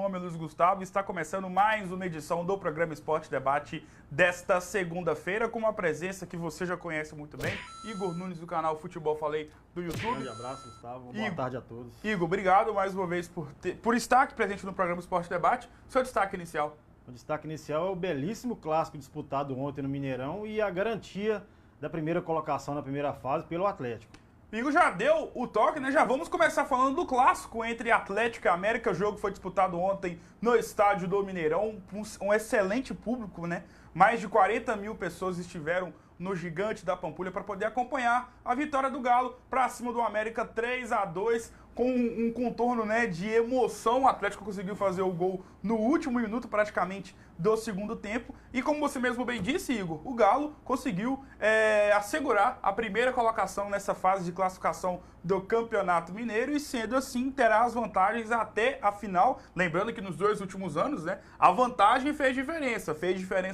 nome é Luiz Gustavo e está começando mais uma edição do programa Esporte Debate desta segunda-feira, com uma presença que você já conhece muito bem, Igor Nunes do canal Futebol Falei do YouTube. Um grande abraço, Gustavo. Boa tarde a todos. Igor, obrigado mais uma vez por estar aqui presente no programa Esporte Debate. Seu destaque inicial. O destaque inicial é o belíssimo clássico disputado ontem no Mineirão e a garantia da primeira colocação na primeira fase pelo Atlético. Igor já deu o toque, né? Já vamos começar falando do clássico entre Atlético e América. O jogo foi disputado ontem no estádio do Mineirão, um excelente público, né? Mais de 40 mil pessoas estiveram no Gigante da Pampulha para poder acompanhar a vitória do Galo para cima do América 3-2, com um contorno, né, de emoção. O Atlético conseguiu fazer o gol no último minuto praticamente do segundo tempo e, como você mesmo bem disse, Igor, o Galo conseguiu assegurar a primeira colocação nessa fase de classificação do Campeonato Mineiro e, sendo assim, terá as vantagens até a final. Lembrando que nos dois últimos anos, né, a vantagem fez diferença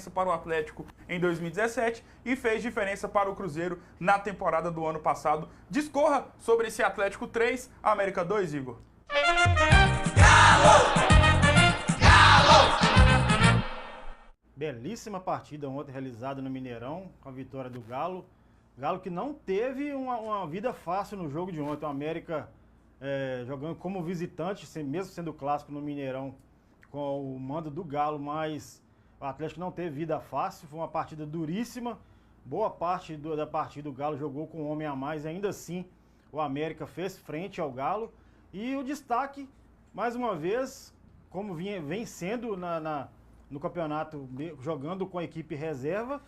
para o Atlético em 2017 e fez diferença para o Cruzeiro na temporada do ano passado. Discorra sobre esse Atlético 3, América 2, Igor. Galo! Galo! Belíssima partida ontem realizada no Mineirão, com a vitória do Galo. Galo que não teve uma vida fácil no jogo de ontem. O América jogando como visitante, mesmo sendo clássico no Mineirão, com o mando do Galo, mas o Atlético não teve vida fácil. Foi uma partida duríssima. Boa parte da partida o Galo jogou com um homem a mais, e ainda assim o América fez frente ao Galo. E o destaque, mais uma vez, como vem sendo no campeonato, jogando com a equipe reserva,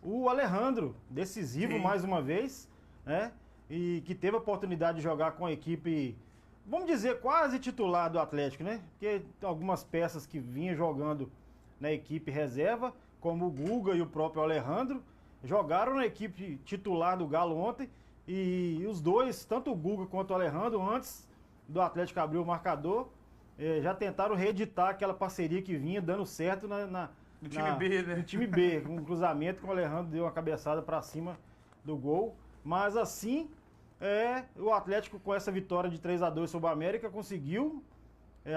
o Alejandro, decisivo. Sim. Mais uma vez, né? E que teve a oportunidade de jogar com a equipe, vamos dizer, quase titular do Atlético, né? Porque algumas peças que vinham jogando na equipe reserva, como o Guga e o próprio Alejandro, jogaram na equipe titular do Galo ontem, e os dois, tanto o Guga quanto o Alejandro, antes do Atlético abrir o marcador, já tentaram reeditar aquela parceria que vinha dando certo no time B, né? No time B, um cruzamento que o Alejandro deu uma cabeçada para cima do gol. Mas assim, o Atlético, com essa vitória de 3-2 sobre o América, conseguiu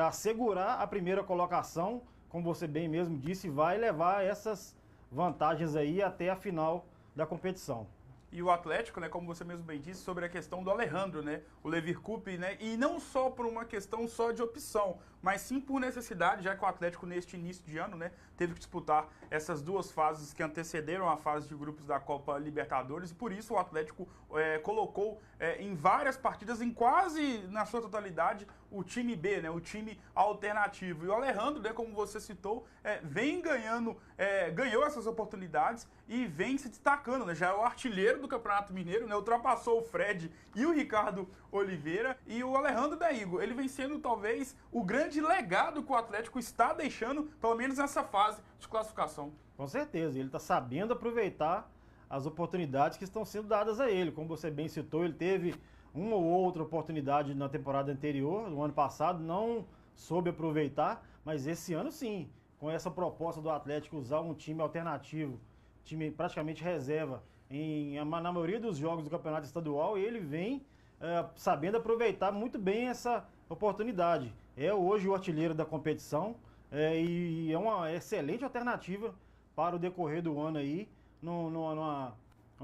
assegurar a primeira colocação, como você bem mesmo disse, vai levar essas vantagens aí até a final da competição. E o Atlético, né, como você mesmo bem disse, sobre a questão do Alejandro, né, o Leverkusen, né, e não só por uma questão só de opção, mas sim por necessidade, já que o Atlético neste início de ano, né, teve que disputar essas duas fases que antecederam a fase de grupos da Copa Libertadores, e por isso o Atlético colocou em várias partidas, em quase na sua totalidade, o time B, né, o time alternativo. E o Alejandro, né, como você citou, vem ganhou essas oportunidades e vem se destacando, né, já é o artilheiro do Campeonato Mineiro, né, ultrapassou o Fred e o Ricardo Oliveira, e o Alejandro da Igor, ele vem sendo talvez o grande legado que o Atlético está deixando, pelo menos nessa fase de classificação. Com certeza, ele está sabendo aproveitar as oportunidades que estão sendo dadas a ele. Como você bem citou, ele teve uma ou outra oportunidade na temporada anterior, no ano passado, não soube aproveitar, mas esse ano sim, com essa proposta do Atlético usar um time alternativo, time praticamente reserva, na maioria dos jogos do campeonato estadual, ele vem sabendo aproveitar muito bem essa oportunidade. É hoje o artilheiro da competição e é uma excelente alternativa para o decorrer do ano aí, numa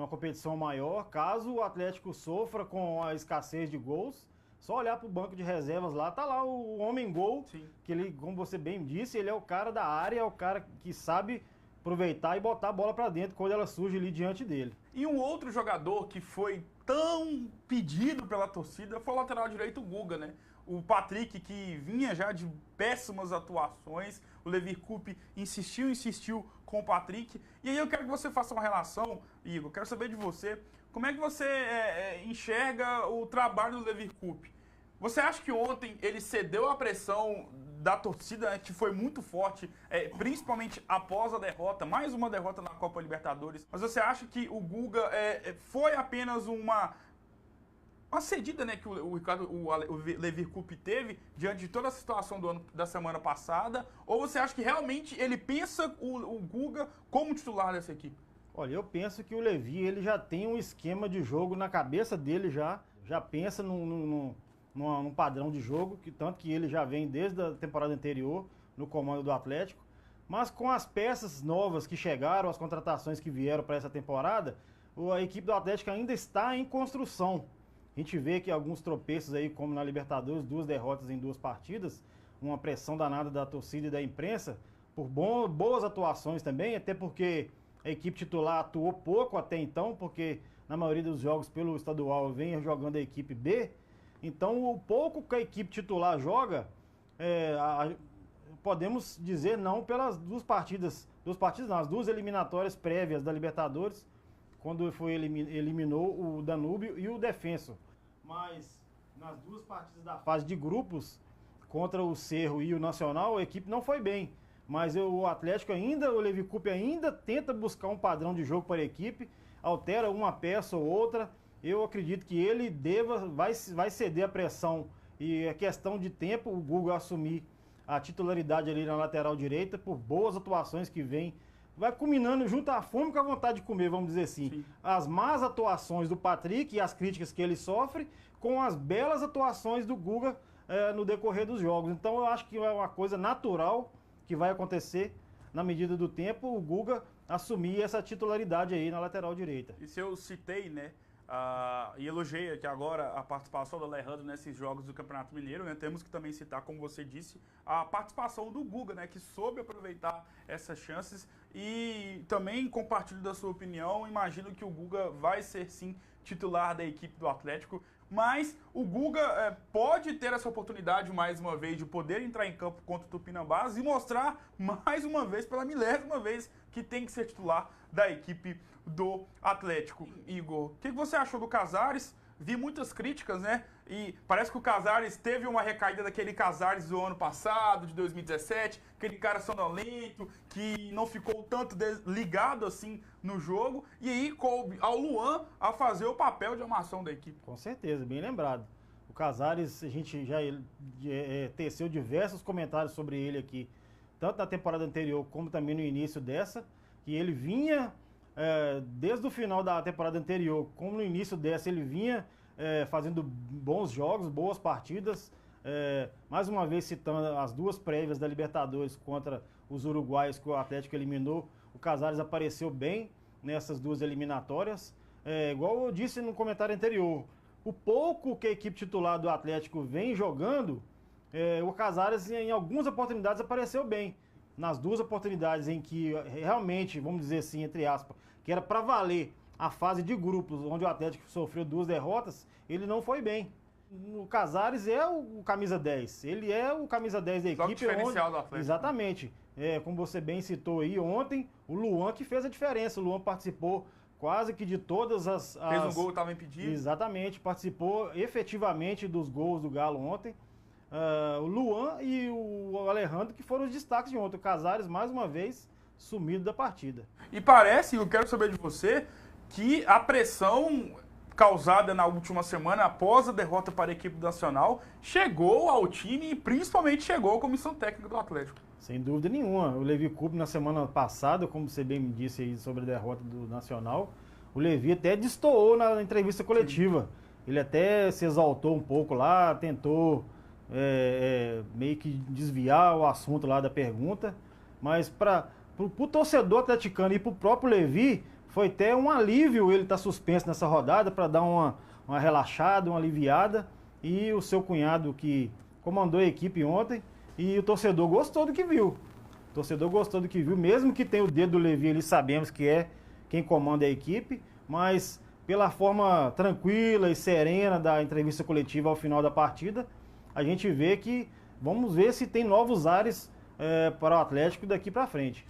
competição maior. Caso o Atlético sofra com a escassez de gols, só olhar para o banco de reservas lá, tá lá o homem-gol, que ele, como você bem disse, ele é o cara da área, é o cara que sabe aproveitar e botar a bola para dentro quando ela surge ali diante dele. E um outro jogador que foi tão pedido pela torcida foi o lateral direito, o Guga, né? O Patrick, que vinha já de péssimas atuações, o Leverkusen insistiu com o Patrick. E aí eu quero que você faça uma relação, Igor, quero saber de você, como é que você enxerga o trabalho do Leverkusen? Você acha que ontem ele cedeu à pressão da torcida, né, que foi muito forte, principalmente após a derrota, mais uma derrota na Copa Libertadores, mas você acha que o Guga foi apenas uma cedida, né, que o Leverkusen teve diante de toda a situação da semana passada, ou você acha que realmente ele pensa o Guga como titular dessa equipe? Olha, eu penso que o Levi, ele já tem um esquema de jogo na cabeça dele, já pensa num num padrão de jogo, que tanto que ele já vem desde a temporada anterior no comando do Atlético. Mas com as peças novas que chegaram, as contratações que vieram para essa temporada, a equipe do Atlético ainda está em construção. A gente vê que alguns tropeços aí, como na Libertadores, 2 derrotas em 2 partidas, uma pressão danada da torcida e da imprensa, por boas atuações também, até porque a equipe titular atuou pouco até então, porque na maioria dos jogos pelo estadual vem jogando a equipe B. Então, o pouco que a equipe titular joga, podemos dizer não pelas as 2 eliminatórias prévias da Libertadores, quando eliminou o Danúbio e o Defensa. Mas nas 2 partidas da fase de grupos, contra o Cerro e o Nacional, a equipe não foi bem. Mas o Atlético ainda, o Levi Coupe ainda tenta buscar um padrão de jogo para a equipe, altera uma peça ou outra. Eu acredito que ele vai ceder a pressão e é questão de tempo o Guga assumir a titularidade ali na lateral direita por boas atuações que vem. Vai culminando junto à fome com a vontade de comer, vamos dizer assim. Sim. As más atuações do Patrick e as críticas que ele sofre com as belas atuações do Guga no decorrer dos jogos. Então eu acho que é uma coisa natural que vai acontecer na medida do tempo, o Guga assumir essa titularidade aí na lateral direita. E se eu citei, né, e elogiei aqui agora a participação do Alejandro nesses jogos do Campeonato Mineiro, né, temos que também citar, como você disse, a participação do Guga, né, que soube aproveitar essas chances e também compartilho da sua opinião, imagino que o Guga vai ser sim titular da equipe do Atlético. Mas o Guga pode ter essa oportunidade mais uma vez de poder entrar em campo contra o Tupinambás e mostrar mais uma vez, pela 1000ª vez, que tem que ser titular da equipe do Atlético. Igor, o que você achou do Casares? Vi muitas críticas, né? E parece que o Casares teve uma recaída daquele Casares do ano passado, de 2017, aquele cara sonolento, que não ficou tanto ligado assim no jogo, e aí coube ao Luan a fazer o papel de armação da equipe. Com certeza, bem lembrado. O Casares, a gente já teceu diversos comentários sobre ele aqui, tanto na temporada anterior como também no início dessa, que ele vinha, desde o final da temporada anterior, como no início dessa, ele vinha fazendo bons jogos, boas partidas, mais uma vez citando as 2 prévias da Libertadores contra os uruguaios que o Atlético eliminou, o Casares apareceu bem nessas 2 eliminatórias, igual eu disse no comentário anterior, o pouco que a equipe titular do Atlético vem jogando, o Casares em algumas oportunidades apareceu bem. Nas 2 oportunidades em que realmente, vamos dizer assim, entre aspas, que era para valer a fase de grupos, onde o Atlético sofreu 2 derrotas, ele não foi bem. O Casares é o camisa 10, ele é o camisa 10 da equipe. Diferencial do Atlético. Exatamente. Como você bem citou aí ontem, o Luan que fez a diferença. O Luan participou quase que de todas as... Fez um gol, estava impedido. Exatamente, participou efetivamente dos gols do Galo ontem. O Luan e o Alejandro que foram os destaques de ontem. O Casares, mais uma vez, sumido da partida. E parece, eu quero saber de você, que a pressão causada na última semana, após a derrota para a equipe nacional, chegou ao time e principalmente chegou à comissão técnica do Atlético. Sem dúvida nenhuma. O Levi Coupe, na semana passada, como você bem me disse aí sobre a derrota do Nacional, o Levi até destoou na entrevista coletiva. Sim. Ele até se exaltou um pouco lá, tentou meio que desviar o assunto lá da pergunta, mas para o torcedor atleticano e para o próprio Levi, foi até um alívio ele estar suspenso nessa rodada para dar uma relaxada, uma aliviada. E o seu cunhado que comandou a equipe ontem, e o torcedor gostou do que viu. O torcedor gostou do que viu, mesmo que tenha o dedo do Levi, ele sabemos que é quem comanda a equipe, mas pela forma tranquila e serena da entrevista coletiva ao final da partida, a gente vê que vamos ver se tem novos ares para o Atlético daqui para frente.